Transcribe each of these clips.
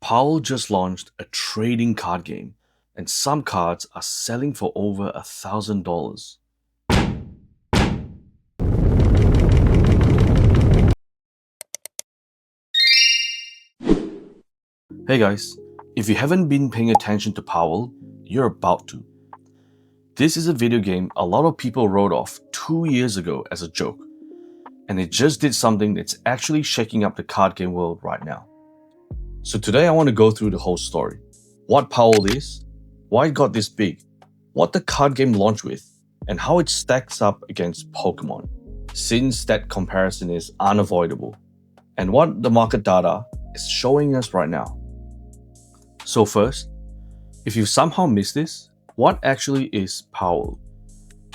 Palworld just launched a trading card game, and some cards are selling for over $1,000. Hey guys, if you haven't been paying attention to Palworld, you're about to. This is a video game a lot of people wrote off 2 years ago as a joke, and it just did something that's actually shaking up the card game world right now. So today I want to go through the whole story. What Palworld is, why it got this big, what the card game launched with, and how it stacks up against Pokemon, since that comparison is unavoidable, and what the market data is showing us right now. So first, if you somehow missed this, what actually is Palworld?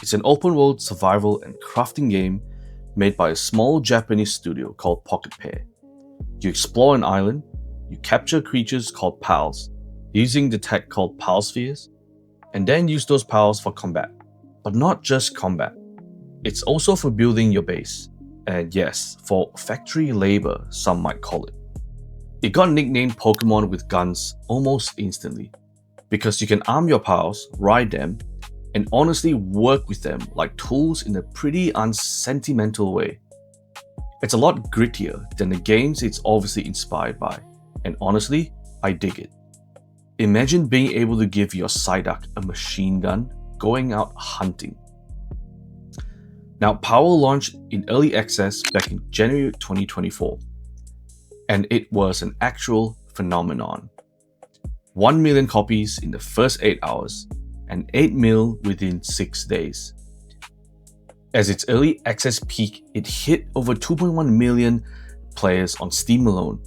It's an open-world survival and crafting game made by a small Japanese studio called Pocket Pair. You explore an island, you capture creatures called pals, using the tech called Palspheres, and then use those pals for combat. But not just combat. It's also for building your base, and yes, for factory labor, some might call it. It got nicknamed Pokemon with guns almost instantly, because you can arm your pals, ride them, and honestly work with them like tools in a pretty unsentimental way. It's a lot grittier than the games it's obviously inspired by, and honestly, I dig it. Imagine being able to give your Psyduck a machine gun going out hunting. Now, Palworld launched in early access back in January 2024, and it was an actual phenomenon. 1 million copies in the first 8 hours, and 8 mil within 6 days. As its early access peak, it hit over 2.1 million players on Steam alone,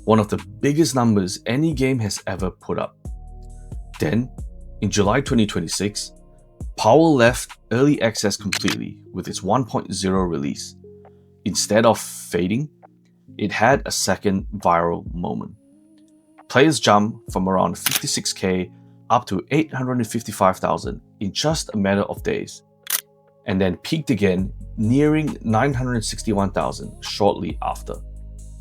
one of the biggest numbers any game has ever put up. Then, in July 2026, Palworld left early access completely with its 1.0 release. Instead of fading, it had a second viral moment. Players jumped from around 56k up to 855,000 in just a matter of days, and then peaked again, nearing 961,000 shortly after.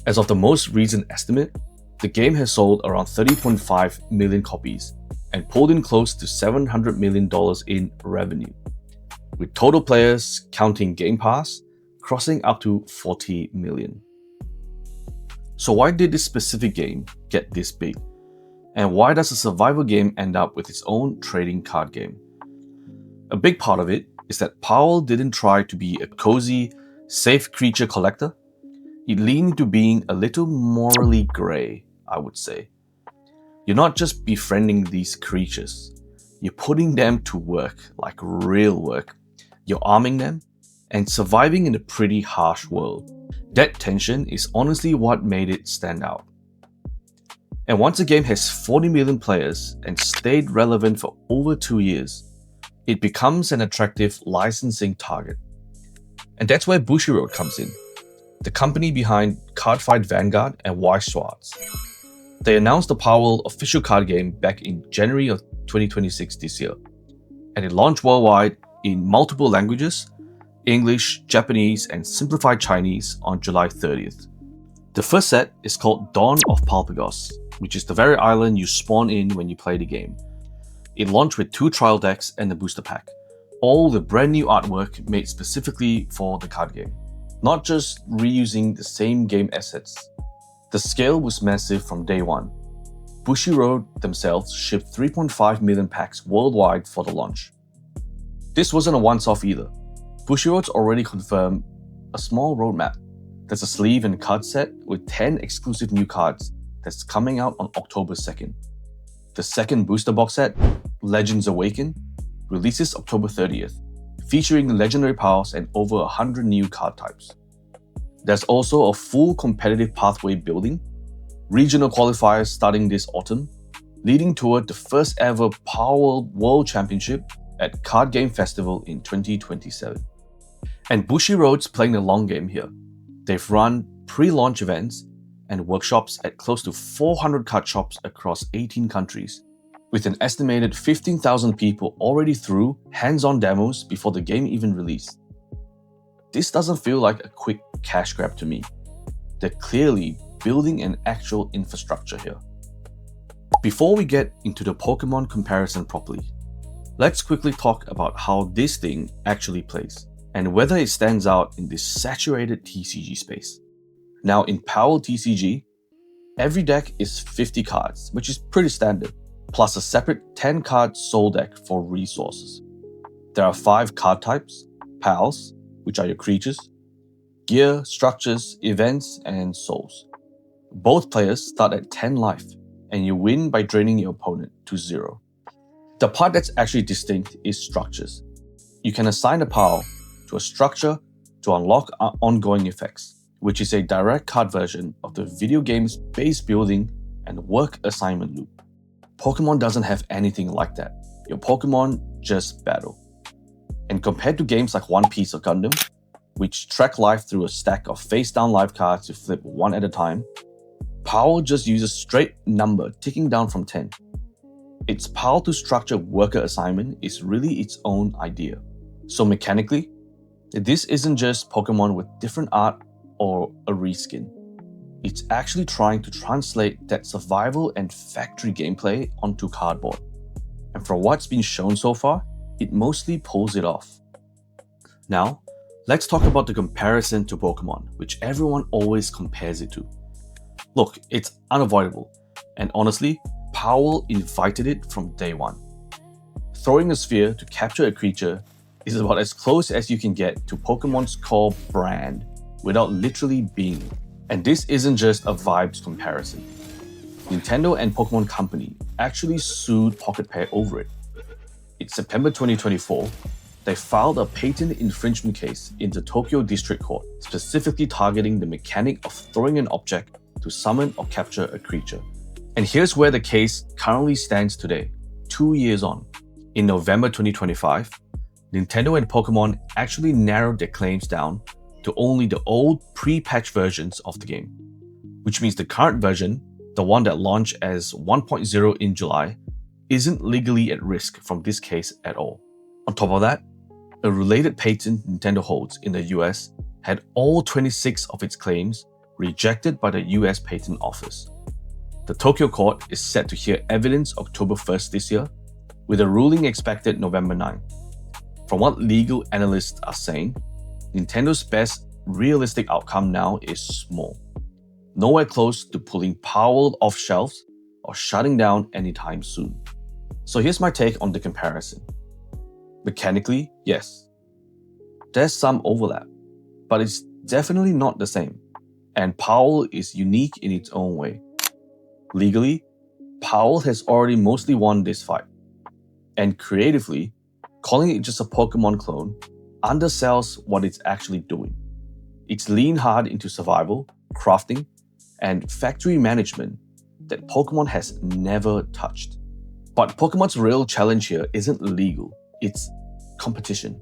As of the most recent estimate, the game has sold around 30.5 million copies and pulled in close to $700 million in revenue, with total players counting Game Pass crossing up to 40 million. So why did this specific game get this big? And why does a survival game end up with its own trading card game? A big part of it is that Palworld didn't try to be a cozy, safe creature collector. It leaned into being a little morally grey, I would say. You're not just befriending these creatures, you're putting them to work, like real work. You're arming them and surviving in a pretty harsh world. That tension is honestly what made it stand out. And once a game has 40 million players and stayed relevant for over 2 years, it becomes an attractive licensing target. And that's where Bushiroad comes in, the company behind Cardfight Vanguard and Wise Swords. They announced the Palworld official card game back in January of 2026 this year, and it launched worldwide in multiple languages, English, Japanese, and simplified Chinese on July 30th. The first set is called Dawn of Palpagos, which is the very island you spawn in when you play the game. It launched with 2 trial decks and a booster pack, all with brand new artwork made specifically for the card game, not just reusing the same game assets. The scale was massive from day one. Bushiroad themselves shipped 3.5 million packs worldwide for the launch. This wasn't a once-off either. Bushiroad's already confirmed a small roadmap. There's a sleeve and card set with 10 exclusive new cards that's coming out on October 2nd. The second booster box set, Legends Awaken, releases October 30th, featuring legendary powers and over 100 new card types. There's also a full competitive pathway building, regional qualifiers starting this autumn, leading toward the first ever Palworld World Championship at Card Game Festival in 2027. And Bushiroad's playing the long game here. They've run pre-launch events and workshops at close to 400 card shops across 18 countries, with an estimated 15,000 people already through hands-on demos before the game even released. This doesn't feel like a quick cash grab to me. They're clearly building an actual infrastructure here. Before we get into the Pokemon comparison properly, let's quickly talk about how this thing actually plays and whether it stands out in this saturated TCG space. Now in Palworld TCG, every deck is 50 cards, which is pretty standard, plus a separate 10 card soul deck for resources. There are 5 card types: pals, which are your creatures, gear, structures, events, and souls. Both players start at 10 life, and you win by draining your opponent to 0. The part that's actually distinct is structures. You can assign a pal to a structure to unlock ongoing effects, which is a direct card version of the video game's base building and work assignment loop. Pokemon doesn't have anything like that. Your Pokemon just battle. And compared to games like One Piece or Gundam, which track life through a stack of face-down life cards to flip one at a time, Palworld just uses straight number ticking down from 10. Its PAL to structure worker assignment is really its own idea. So mechanically, this isn't just Pokemon with different art or a reskin. It's actually trying to translate that survival and factory gameplay onto cardboard. And from what's been shown so far, it mostly pulls it off. Now, let's talk about the comparison to Pokemon, which everyone always compares it to. Look, it's unavoidable, and honestly, Palworld invited it from day one. Throwing a sphere to capture a creature is about as close as you can get to Pokemon's core brand without literally being it. And this isn't just a vibes comparison. Nintendo and Pokemon Company actually sued Pocket Pair over it. In September 2024, they filed a patent infringement case in the Tokyo District Court, specifically targeting the mechanic of throwing an object to summon or capture a creature. And here's where the case currently stands today, 2 years on. In November 2025, Nintendo and Pokemon actually narrowed their claims down to only the old pre-patch versions of the game, which means the current version, the one that launched as 1.0 in July, isn't legally at risk from this case at all. On top of that, a related patent Nintendo holds in the US had all 26 of its claims rejected by the US Patent Office. The Tokyo court is set to hear evidence October 1st this year, with a ruling expected November 9th. From what legal analysts are saying, Nintendo's best realistic outcome now is small. Nowhere close to pulling Palworld off shelves or shutting down anytime soon. So here's my take on the comparison. Mechanically, yes, there's some overlap, but it's definitely not the same, and Palworld is unique in its own way. Legally, Palworld has already mostly won this fight, and creatively, calling it just a Pokemon clone undersells what it's actually doing. It's leaned hard into survival, crafting, and factory management that Pokemon has never touched. But Pokemon's real challenge here isn't legal, it's competition.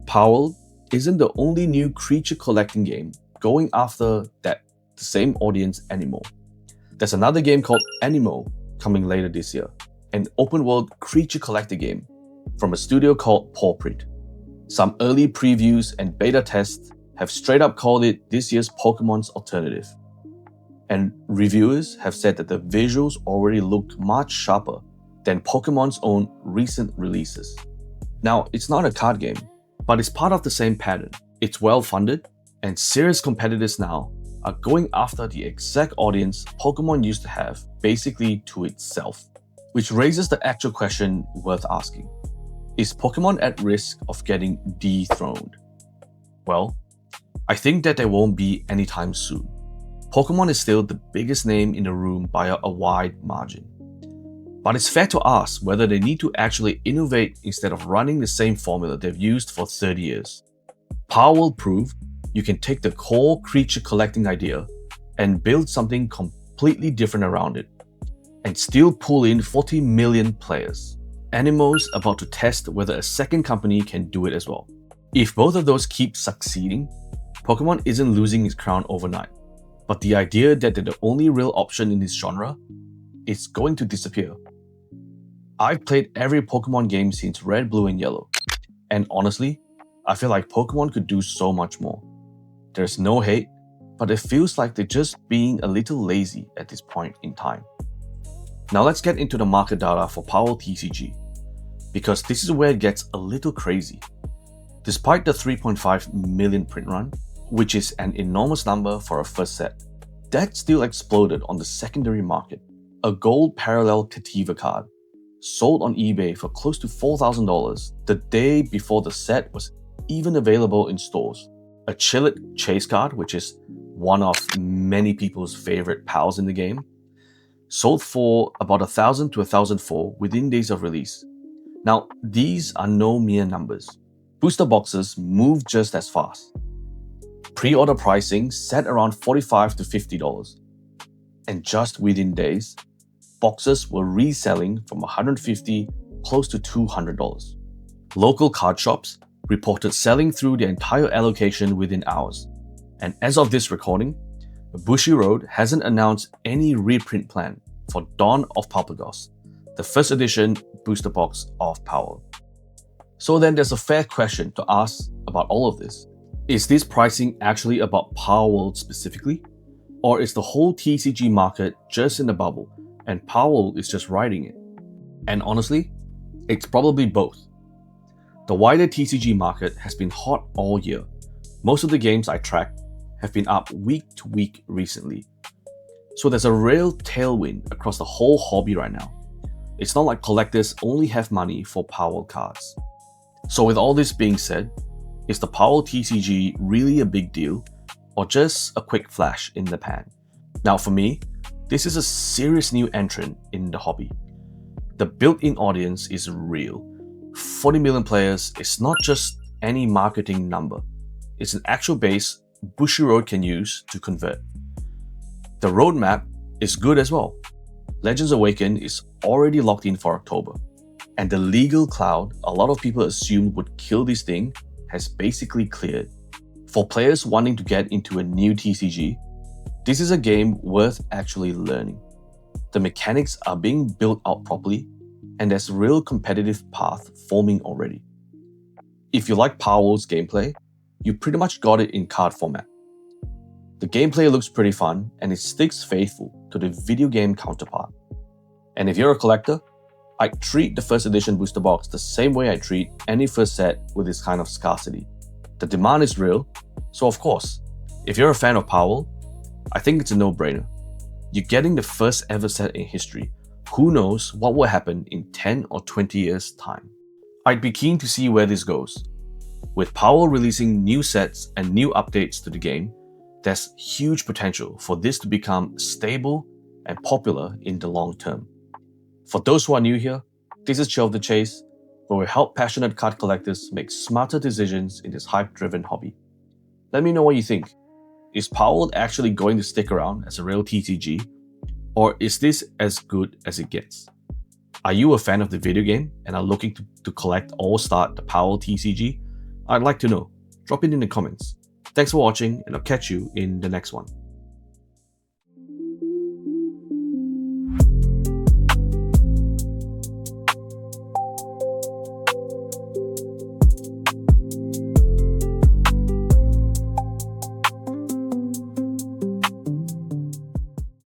Palworld isn't the only new creature collecting game going after the same audience anymore. There's another game called Animo coming later this year, an open-world creature collector game from a studio called Palworld. Some early previews and beta tests have straight up called it this year's Pokemon's alternative. And reviewers have said that the visuals already looked much sharper than Pokemon's own recent releases. Now, it's not a card game, but it's part of the same pattern. It's well-funded, and serious competitors now are going after the exact audience Pokemon used to have, basically to itself. Which raises the actual question worth asking. Is Pokemon at risk of getting dethroned? Well, I think that there won't be anytime soon. Pokemon is still the biggest name in the room by a wide margin. But it's fair to ask whether they need to actually innovate instead of running the same formula they've used for 30 years. Palworld proved you can take the core creature collecting idea and build something completely different around it, and still pull in 40 million players. Animo's about to test whether a second company can do it as well. If both of those keep succeeding, Pokemon isn't losing its crown overnight. But the idea that they're the only real option in this genre is going to disappear. I've played every Pokemon game since Red, Blue, and Yellow, and honestly, I feel like Pokemon could do so much more. There's no hate, but it feels like they're just being a little lazy at this point in time. Now let's get into the market data for Palworld TCG, because this is where it gets a little crazy. Despite the 3.5 million print run, which is an enormous number for a first set, that still exploded on the secondary market. A gold parallel Cativa card sold on eBay for close to $4,000 the day before the set was even available in stores. A Chillet chase card, which is one of many people's favorite pals in the game, sold for about $1,000 to $1,004 within days of release. Now, these are no mere numbers. Booster boxes move just as fast. Pre-order pricing set around $45 to $50, and just within days, boxes were reselling from $150 close to $200. Local card shops reported selling through their entire allocation within hours. And as of this recording, Bushiroad hasn't announced any reprint plan for Dawn of Palpagos, the first edition booster box of Palworld. So then there's a fair question to ask about all of this. Is this pricing actually about Palworld specifically? Or is the whole TCG market just in a bubble and Palworld is just riding it? And honestly, it's probably both. The wider TCG market has been hot all year. Most of the games I track have been up week to week recently. So there's a real tailwind across the whole hobby right now. It's not like collectors only have money for Palworld cards. So with all this being said, is the Palworld TCG really a big deal or just a quick flash in the pan? Now for me, this is a serious new entrant in the hobby. The built-in audience is real. 40 million players is not just any marketing number. It's an actual base Bushiroad can use to convert. The roadmap is good as well. Legends Awaken is already locked in for October. And the legal cloud a lot of people assumed would kill this thing has basically cleared. For players wanting to get into a new TCG, this is a game worth actually learning. The mechanics are being built out properly, and there's a real competitive path forming already. If you like Palworld's gameplay, you pretty much got it in card format. The gameplay looks pretty fun, and it sticks faithful to the video game counterpart. And if you're a collector, I'd treat the first edition booster box the same way I treat any first set with this kind of scarcity. The demand is real, so of course, if you're a fan of Palworld, I think it's a no-brainer. You're getting the first ever set in history. Who knows what will happen in 10 or 20 years' time. I'd be keen to see where this goes. With Palworld releasing new sets and new updates to the game, there's huge potential for this to become stable and popular in the long term. For those who are new here, this is Chill of the Chase, where we help passionate card collectors make smarter decisions in this hype-driven hobby. Let me know what you think. Is Palworld actually going to stick around as a real TCG? Or is this as good as it gets? Are you a fan of the video game and are looking to collect or start the Palworld TCG? I'd like to know. Drop it in the comments. Thanks for watching, and I'll catch you in the next one.